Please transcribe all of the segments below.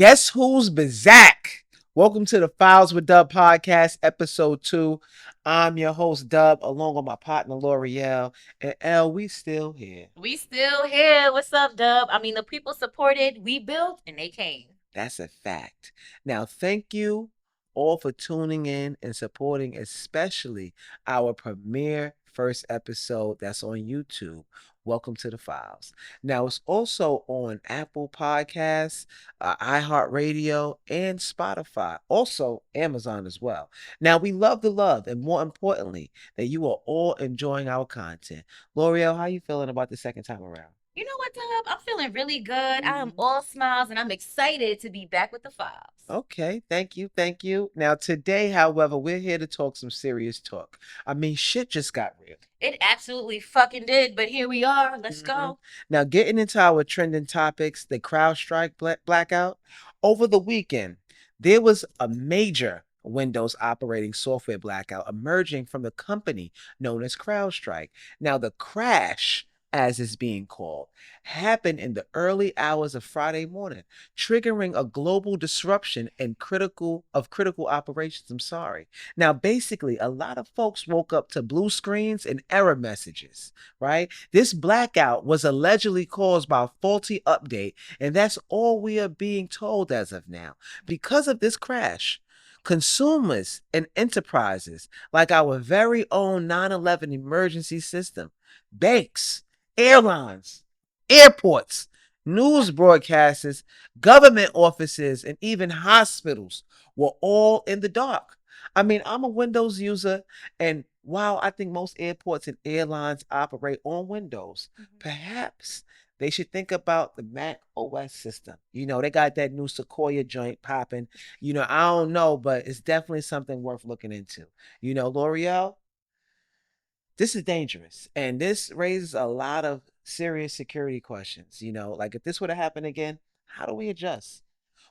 Guess who's back? Welcome to the Files with Dub podcast, episode 2. I'm your host, Dub, along with my partner, L'Oreal. And L, we still here. We still here. What's up, Dub? I mean, the people supported, we built, and they came. That's a fact. Now, thank you all for tuning in and supporting, especially our premiere first episode that's on YouTube. Welcome to the Files. Now, it's also on Apple Podcasts, iHeartRadio, and Spotify. Also, Amazon as well. Now, we love the love, and more importantly, that you are all enjoying our content. L'Oreal, how you feeling about the second time around? You know what, Dub? I'm feeling really good. I am Mhm. all smiles, and I'm excited to be back with the files. Okay, thank you, thank you. Now, today, however, we're here to talk some serious talk. I mean, shit just got real. It absolutely fucking did, but here we are. Let's go. Now, getting into our trending topics, the CrowdStrike blackout. Over the weekend, there was a major Windows operating software blackout emerging from the company known as CrowdStrike. Now, the crash, as it's being called, happened in the early hours of Friday morning, triggering a global disruption in critical operations. I'm sorry. Now, basically, a lot of folks woke up to blue screens and error messages, right? This blackout was allegedly caused by a faulty update, and that's all we are being told as of now. Because of this crash, consumers and enterprises like our very own 9/11 emergency system, banks, airlines, airports, news broadcasters, government offices, and even hospitals were all in the dark. I mean, I'm a Windows user, and while I think most airports and airlines operate on Windows, perhaps they should think about the Mac OS system. They got that new Sequoia joint popping. I don't know, but it's definitely something worth looking into. L'Oreal, this is dangerous. And this raises a lot of serious security questions. Like if this would have happened again, how do we adjust?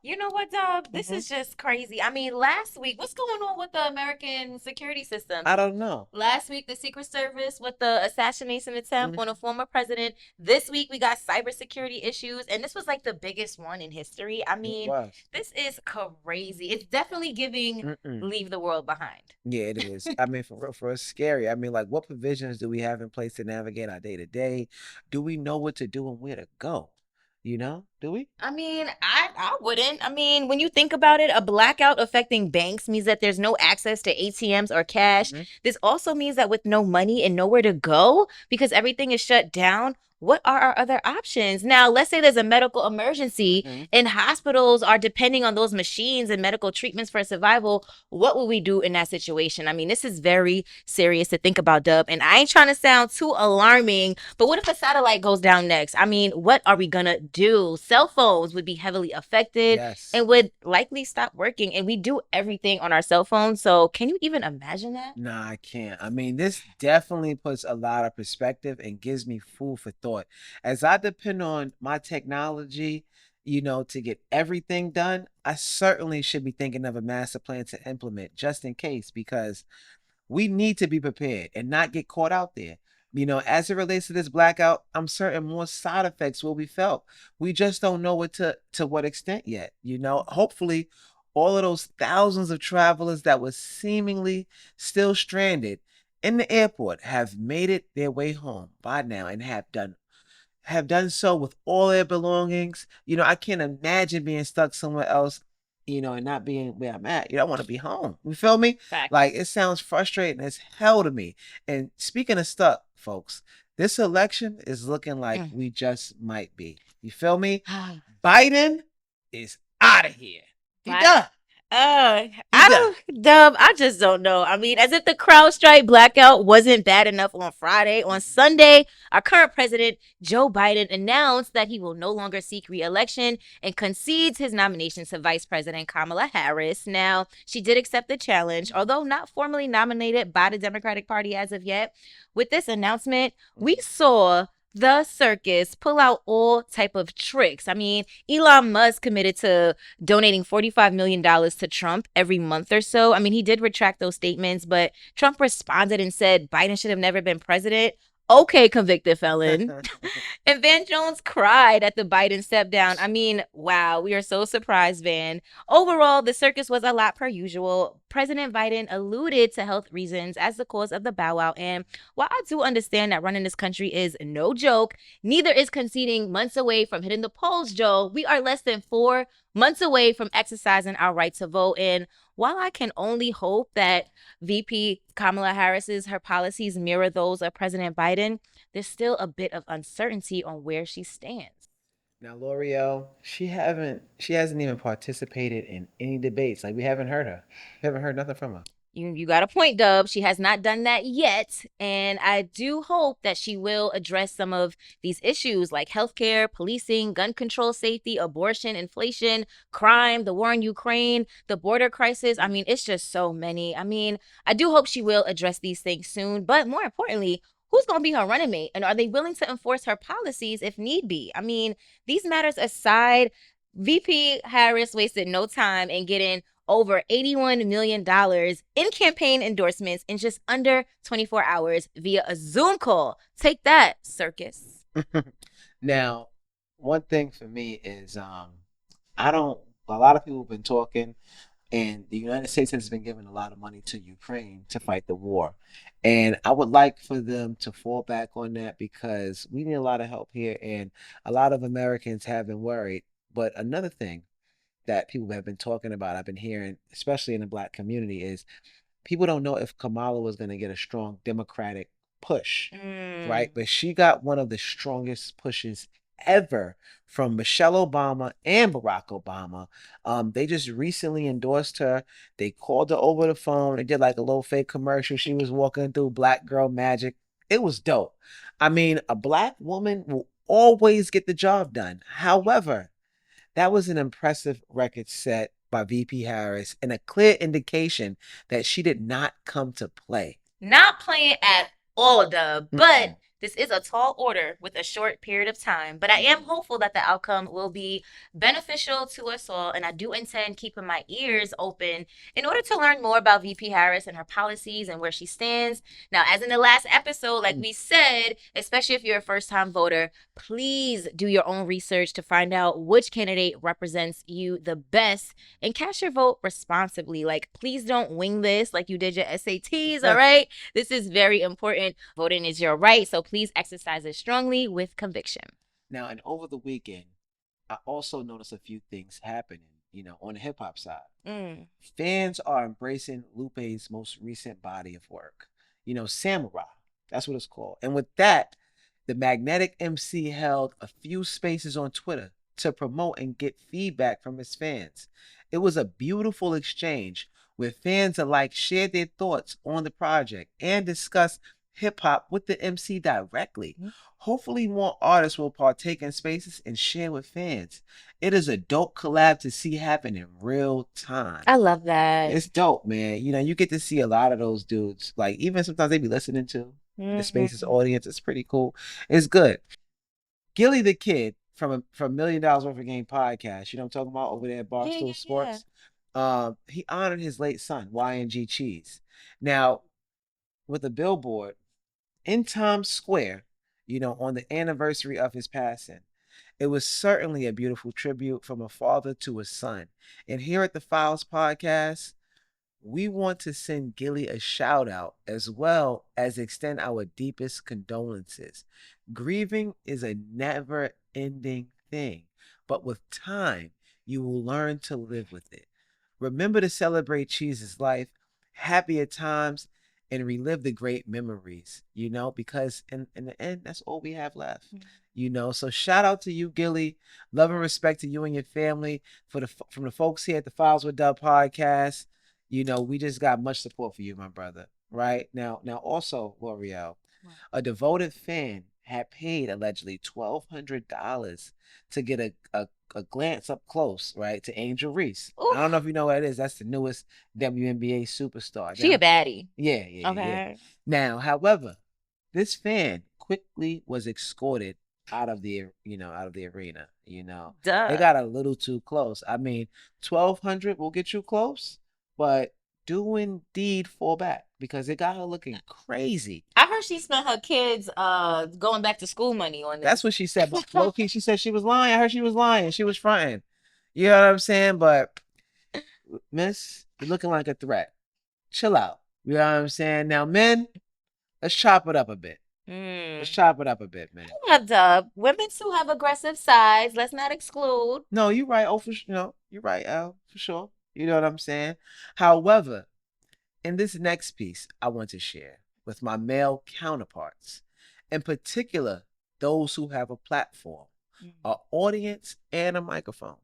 You know what, Dub? This hmm is just crazy. I mean, last week, what's going on with the American security systems? I don't know. Last week, the Secret Service with the assassination attempt on a Mhm. former president. This week, we got cybersecurity issues, and this was like the biggest one in history. I It mean, was. this is crazy. It's definitely giving Mm-mm. leave the world behind. Yeah, it is. I mean, for real, for us, scary. I mean, like, what provisions do we have in place to navigate our day to day? Do we know what to do and where to go? Do we? I mean, I wouldn't. I mean, when you think about it, a blackout affecting banks means that there's no access to ATMs or cash. Mhm. This also means that with no money and nowhere to go because everything is shut down, what are our other options? Now, let's say there's a medical emergency Mhm. and hospitals are depending on those machines and medical treatments for survival. What will we do in that situation? I mean, this is very serious to think about, Dub. And I ain't trying to sound too alarming, but what if a satellite goes down next? I mean, what are we gonna do? Cell phones would be heavily affected Yes. and would likely stop working. And we do everything on our cell phones. So can you even imagine that? Nah, I can't. I mean, this definitely puts a lot of perspective and gives me food for thought. As I depend on my technology, to get everything done, I certainly should be thinking of a master plan to implement just in case, because we need to be prepared and not get caught out there. As it relates to this blackout, I'm certain more side effects will be felt. We just don't know to what extent yet. Hopefully all of those thousands of travelers that were seemingly still stranded in the airport have made it their way home by now and have done so with all their belongings. I can't imagine being stuck somewhere else, and not being where I'm at. I want to be home. You feel me? Like Facts. it sounds frustrating as hell to me. And speaking of stuck, folks, this election is looking like Mm. we just might be. You feel me? Biden is out of here. He But done. He I done. don't, Dub. I just don't know. I mean, as if the CrowdStrike blackout wasn't bad enough on Friday, on Sunday, our current president Joe Biden announced that he will no longer seek re-election and concedes his nomination to Vice President Kamala Harris. Now, she did accept the challenge, although not formally nominated by the Democratic Party as of yet. With this announcement, we saw the circus pull out all type of tricks. I mean, Elon Musk committed to donating $45 million to Trump every month or so. I mean, he did retract those statements, but Trump responded and said Biden should have never been president. Okay, convicted felon. And Van Jones cried at the Biden step down. I mean, wow, we are so surprised, Van. Overall, the circus was a lot per usual. President Biden alluded to health reasons as the cause of the bow wow. And while I do understand that running this country is no joke, neither is conceding months away from hitting the polls, Joe. We are less than 4 months away from exercising our right to vote. And while I can only hope that VP Kamala Harris's her policies mirror those of President Biden, there's still a bit of uncertainty on where she stands. Now, L'Oreal, she hasn't even participated in any debates. Like we haven't heard her. We haven't heard nothing from her. You got a point, Dub. She has not done that yet. And I do hope that she will address some of these issues like healthcare, policing, gun control, safety, abortion, inflation, crime, the war in Ukraine, the border crisis. I mean, it's just so many. I mean, I do hope she will address these things soon. But more importantly, who's going to be her running mate? And are they willing to enforce her policies if need be? I mean, these matters aside, VP Harris wasted no time in getting over $81 million in campaign endorsements in just under 24 hours via a Zoom call. Take that, circus. Now, one thing for me is I don't a lot of people have been talking and the United States has been giving a lot of money to Ukraine to fight the war. And I would like for them to fall back on that because we need a lot of help here and a lot of Americans have been worried. But another thing that people have been talking about, I've been hearing, especially in the black community, is people don't know if Kamala was going to get a strong Democratic push, right? Mm. But she got one of the strongest pushes ever from Michelle Obama and Barack Obama. They just recently endorsed her. They called her over the phone. They did like a little fake commercial. She was walking through Black Girl Magic. It was dope. I mean, a black woman will always get the job done. However, that was an impressive record set by VP Harris and a clear indication that she did not come to play. Not playing at all, Dub, but this is a tall order with a short period of time. But I am hopeful that the outcome will be beneficial to us all, and I do intend keeping my ears open in order to learn more about VP Harris and her policies and where she stands. Now, as in the last episode, like we said, especially if you're a first time voter, please do your own research to find out which candidate represents you the best and cast your vote responsibly. Like, please don't wing this like you did your SATs, all right? This is very important. Voting is your right, so please exercise it strongly with conviction. Now, and over the weekend, I also noticed a few things happening, on the hip hop side. Fans are embracing Lupe's most recent body of work, Samurai. That's what it's called. And with that, the Magnetic MC held a few spaces on Twitter to promote and get feedback from his fans. It was a beautiful exchange where fans alike shared their thoughts on the project and discussed hip hop with the MC directly. Hopefully, more artists will partake in spaces and share with fans. It is a dope collab to see happen in real time. I love that. It's dope, man. You get to see a lot of those dudes. Like, even sometimes they be listening to the spaces audience. It's pretty cool. It's good. Gilly the Kid from $1 Million Worth of Game podcast, you know what I'm talking about over there at Barstool Sports. He honored his late son, YNG Cheese. Now, with a billboard in Times Square, on the anniversary of his passing. It was certainly a beautiful tribute from a father to a son. And here at the Files Podcast, we want to send Gilly a shout out as well as extend our deepest condolences. Grieving is a never ending thing, but with time, you will learn to live with it. Remember to celebrate Cheese's life, happier times, and relive the great memories, because in the end, that's all we have left. So shout out to you, Gilly. Love and respect to you and your family from the folks here at the Files with Dub podcast. We just got much support for you, my brother. Right now also, L'Oreal, a devoted fan had paid allegedly $1,200 to get a glance up close, right, to Angel Reese. Oof. I don't know if you know what it is. That's the newest WNBA superstar. She a baddie. Yeah. Okay. Yeah. Now, however, this fan quickly was escorted out of the arena. Duh. They got a little too close. I mean, 1,200 will get you close, but do indeed fall back because it got her looking crazy. I heard she spent her kids going back to school money on That's this. what she said. But low key, she said she was lying. I heard she was lying. She was fronting. You know what I'm saying? But Miss, you're looking like a threat. Chill out. You know what I'm saying? Now, men, let's chop it up a bit. Let's Mm. chop it up a bit, man. Yeah, Dub. Women too have aggressive sides. Let's not exclude. No, you're right. Oh, no, you're right, Al, for sure. You know what I'm saying? However, in this next piece, I want to share with my male counterparts, in particular, those who have a platform, an audience, and a microphone.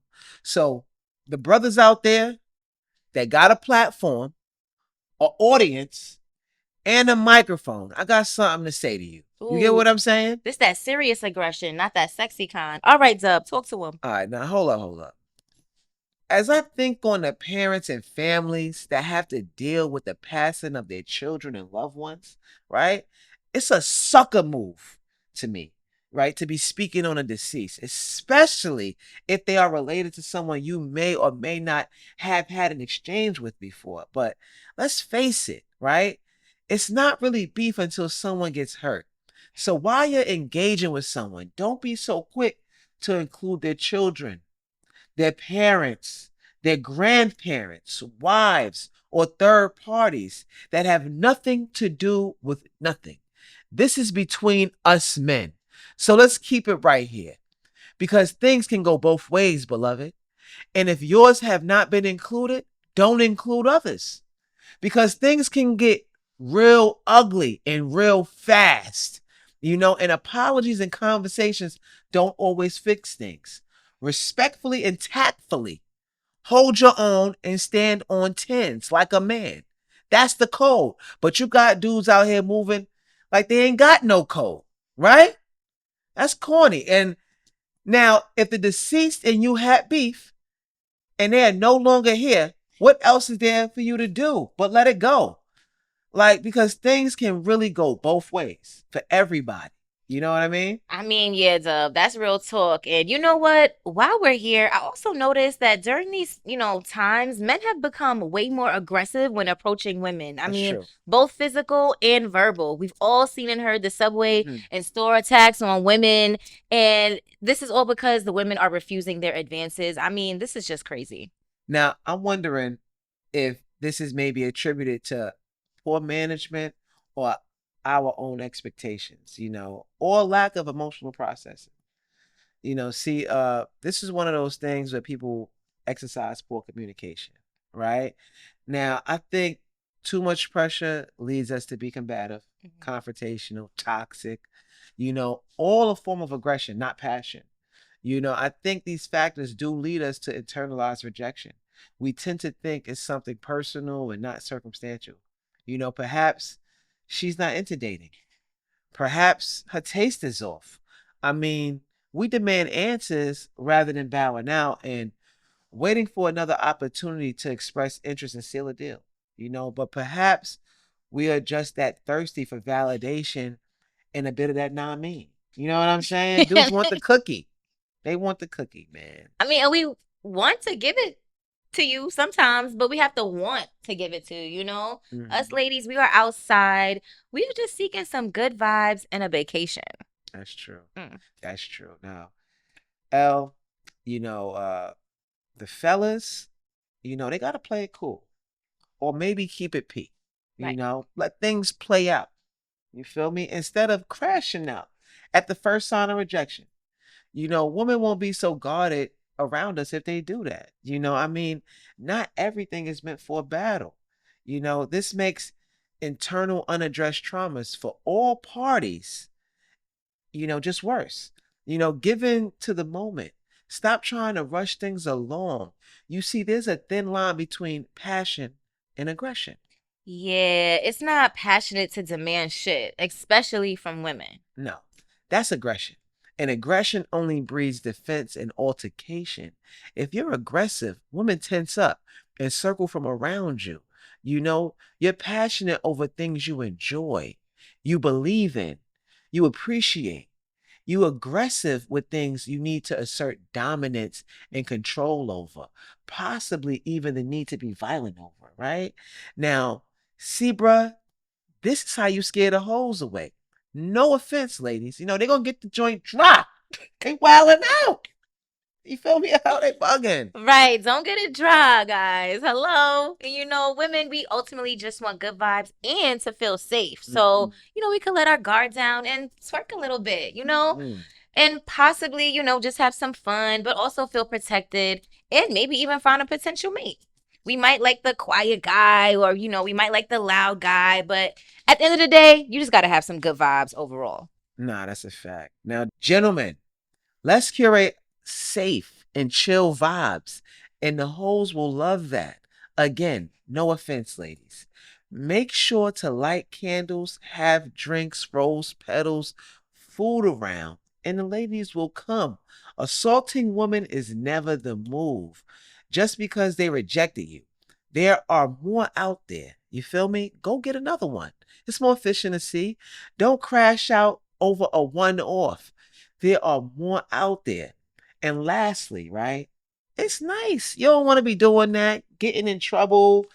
So, the brothers out there that got a platform, an audience, and a microphone, I got something to say to you. You get Ooh, what I'm saying? this that serious aggression, not that sexy kind. All right, Dub, talk to him. All right, now hold up. As I think on the parents and families that have to deal with the passing of their children and loved ones, right? It's a sucker move to me, right? To be speaking on a deceased, especially if they are related to someone you may or may not have had an exchange with before. But let's face it, right? It's not really beef until someone gets hurt. So while you're engaging with someone, don't be so quick to include their children, their parents, their grandparents, wives, or third parties that have nothing to do with nothing. This is between us men. So let's keep it right here because things can go both ways, beloved. And if yours have not been included, don't include others because things can get real ugly and real fast. And apologies and conversations don't always fix things. Respectfully and tactfully, hold your own and stand on tens like a man. That's the code. But you got dudes out here moving like they ain't got no code, right? That's corny. And now, if the deceased and you had beef and they are no longer here, what else is there for you to do but let it go? Like, because things can really go both ways for everybody. You know what I mean? I mean, yeah, Dub, that's real talk. And you know what? While we're here, I also noticed that during these, times, men have become way more aggressive when approaching women. I That's mean, true. both physical and verbal. We've all seen and heard the subway Hmm. and store attacks on women. And this is all because the women are refusing their advances. I mean, this is just crazy. Now, I'm wondering if this is maybe attributed to poor management or our own expectations, or lack of emotional processing. See, this is one of those things where people exercise poor communication, right? Now, I think too much pressure leads us to be combative, confrontational, toxic, all a form of aggression, not passion. I think these factors do lead us to internalized rejection. We tend to think it's something personal and not circumstantial. Perhaps she's not into dating. Perhaps her taste is off. I mean, we demand answers rather than bowing out and waiting for another opportunity to express interest and seal a deal. But perhaps we are just that thirsty for validation and a bit of that non-mean. You know what I'm saying? Dudes want the cookie. They want the cookie, man. I mean, and we want to give it to you sometimes, but we have to want to give it to you. Us Mhm. ladies, we are outside. We are just seeking some good vibes and a vacation. That's true. Mm, That's true. Now, L, you know, uh, the fellas, they gotta play it cool. Or maybe keep it P. right. Let things play out. You feel me? Instead of crashing out at the first sign of rejection. Women won't be so guarded around us if they do that. I mean, not everything is meant for a battle. This makes internal unaddressed traumas for all parties, just worse. Given to the moment. Stop trying to rush things along. You see, there's a thin line between passion and aggression. Yeah, it's not passionate to demand shit, especially from women. No, that's aggression. And aggression only breeds defense and altercation. If you're aggressive, women tense up and circle from around you. You're passionate over things you enjoy, you believe in, you appreciate. You aggressive with things you need to assert dominance and control over, possibly even the need to be violent over, right? Now, see, bruh, this is how you scare the hoes away. No offense, ladies. You know, they're gonna get the joint dry. They wilding out. You feel me? How they bugging? Right. Don't get it dry, guys. Hello. And women, we ultimately just want good vibes and to feel safe. So, we can let our guard down and twerk a little bit. Mm. And possibly, just have some fun, but also feel protected and maybe even find a potential mate. We might like the quiet guy or, we might like the loud guy, but at the end of the day, you just got to have some good vibes overall. Nah, that's a fact. Now, gentlemen, let's curate safe and chill vibes, and the hoes will love that. Again, no offense, ladies. Make sure to light candles, have drinks, rose petals, food around, and the ladies will come. Assaulting women is never the move just because they rejected you. There are more out there. You feel me? Go get another one. It's more fish in the sea. Don't crash out over a one off. There are more out there. And lastly, right? It's nice. You don't want to be doing that, getting in trouble.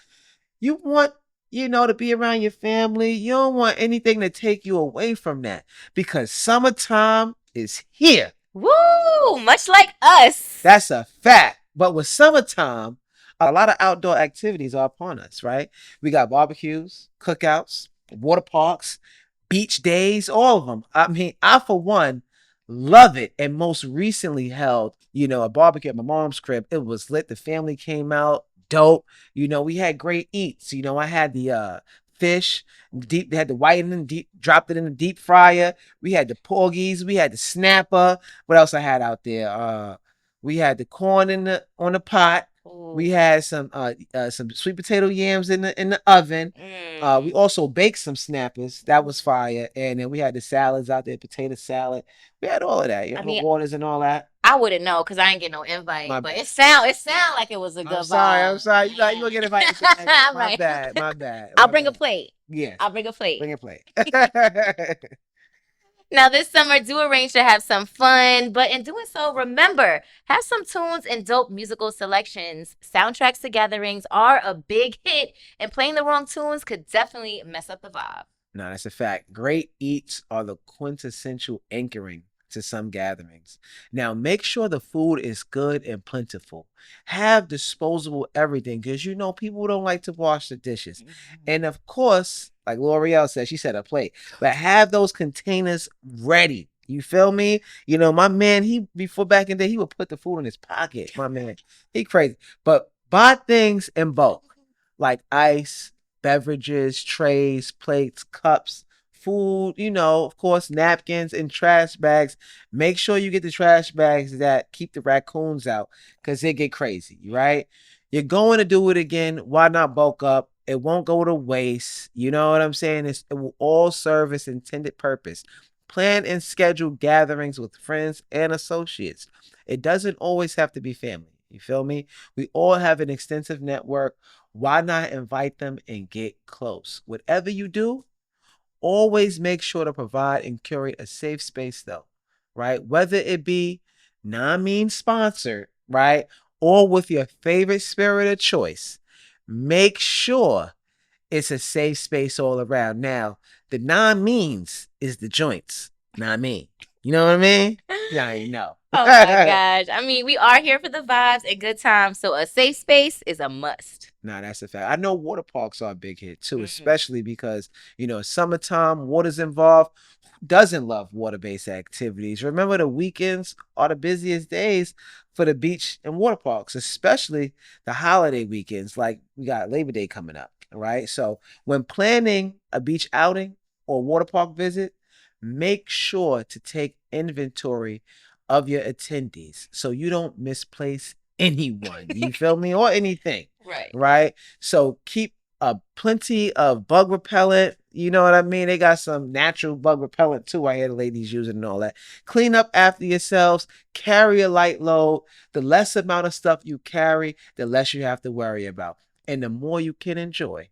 You want, to be around your family. You don't want anything to take you away from that because summertime is here. Woo! Much like us. That's a fact. But with summertime, a lot of outdoor activities are upon us, right? We got barbecues, cookouts, water parks, beach days, all of them. I mean, I, for one, love it. And most recently held, a barbecue at my mom's crib. It was lit. The family came out. Dope. We had great eats. I had the fish deep. They had the whitening deep, dropped it in the deep fryer. We had the porgies. We had the snapper. What else I had out there? We had the corn on the pot. We had some sweet potato yams in the oven. We also baked some snappers. That was fire. And then we had the salads out there, potato salad. We had all of that. I mean, waters and all that. I wouldn't know because I ain't get no invite. My But bad. it sound like it was a good I'm sorry. vibe. I'm sorry. You gonna get invited to that. My Right. bad. My bad. I'll My bring a bad. plate. Yes. I'll bring a plate. Bring a plate. Now, this summer, do arrange to have some fun, but in doing so, remember, have some tunes and dope musical selections. Soundtracks to gatherings are a big hit, and playing the wrong tunes could definitely mess up the vibe. No, that's a fact. Great eats are the quintessential anchoring to some gatherings. Now, make sure the food is good and plentiful. Have disposable everything because people don't like to wash the dishes. And of course, like L'Oreal said, she said a plate, but have those containers ready. You feel me? My man, before back in the day, he would put the food in his pocket. My man, he crazy. But buy things in bulk, like ice, beverages, trays, plates, cups, food, of course, napkins and trash bags. Make sure you get the trash bags that keep the raccoons out because they get crazy, right? You're going to do it again. Why not bulk up? It won't go to waste. You know what I'm saying? It will all serve its intended purpose. Plan and schedule gatherings with friends and associates. It doesn't always have to be family. You feel me? We all have an extensive network. Why not invite them and get close? Whatever you do, always make sure to provide and curate a safe space, though, right? Whether it be non-mean sponsored, right? Or with your favorite spirit of choice, make sure it's a safe space all around. Now, the non-means is the joints, not me. You know what I mean? Yeah, you know. Oh my gosh. I mean, we are here for the vibes and good times, so a safe space is a must. Nah, that's a fact. I know water parks are a big hit too, especially because, summertime, water's involved. Who doesn't love water-based activities? Remember, the weekends are the busiest days for the beach and water parks, especially the holiday weekends. Like we got Labor Day coming up, right? So when planning a beach outing or water park visit, make sure to take inventory of your attendees so you don't misplace anyone. You feel me? Or anything. Right. Right? So keep plenty of bug repellent. You know what I mean? They got some natural bug repellent too. I hear the ladies using and all that. Clean up after yourselves. Carry a light load. The less amount of stuff you carry, the less you have to worry about. And the more you can enjoy.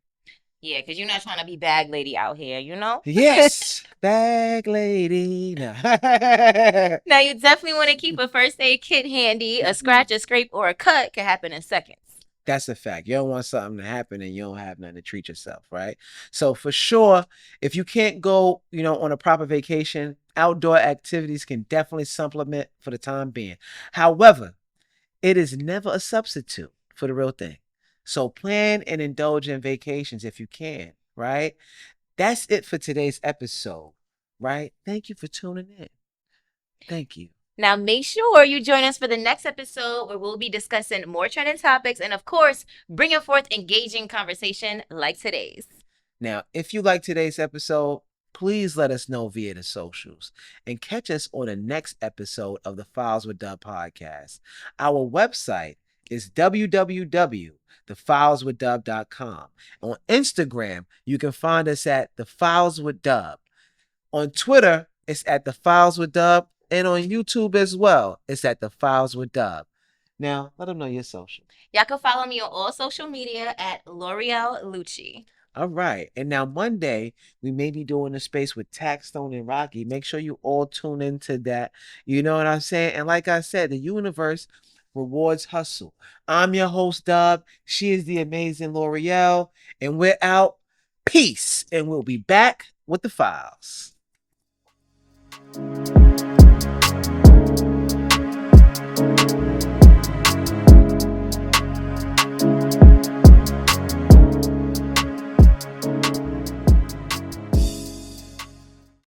Yeah, because you're not trying to be bag lady out here, you know? Yes, bag lady. Now. Now, you definitely want to keep a first aid kit handy. A scratch, a scrape, or a cut could happen in seconds. That's a fact. You don't want something to happen and you don't have nothing to treat yourself, right? So for sure, if you can't go, on a proper vacation, outdoor activities can definitely supplement for the time being. However, it is never a substitute for the real thing. So plan and indulge in vacations if you can, right? That's it for today's episode, right? Thank you for tuning in. Thank you. Now, make sure you join us for the next episode where we'll be discussing more trending topics and, of course, bringing forth engaging conversation like today's. Now, if you like today's episode, please let us know via the socials and catch us on the next episode of the Files with Dub podcast. Our website is www.thefileswithdub.com. On Instagram, you can find us at The Files with Dub. On Twitter, it's at The Files with Dub. And on YouTube as well, it's at The Files with Dub. Now, let them know your social. Y'all can follow me on all social media at L'Oreal Lucci. All right. And now Monday, we may be doing a space with Taxstone and Rocky. Make sure you all tune into that. You know what I'm saying? And like I said, the universe rewards hustle. I'm your host, Dub. She is the amazing L'Oreal. And we're out. Peace. And we'll be back with the files.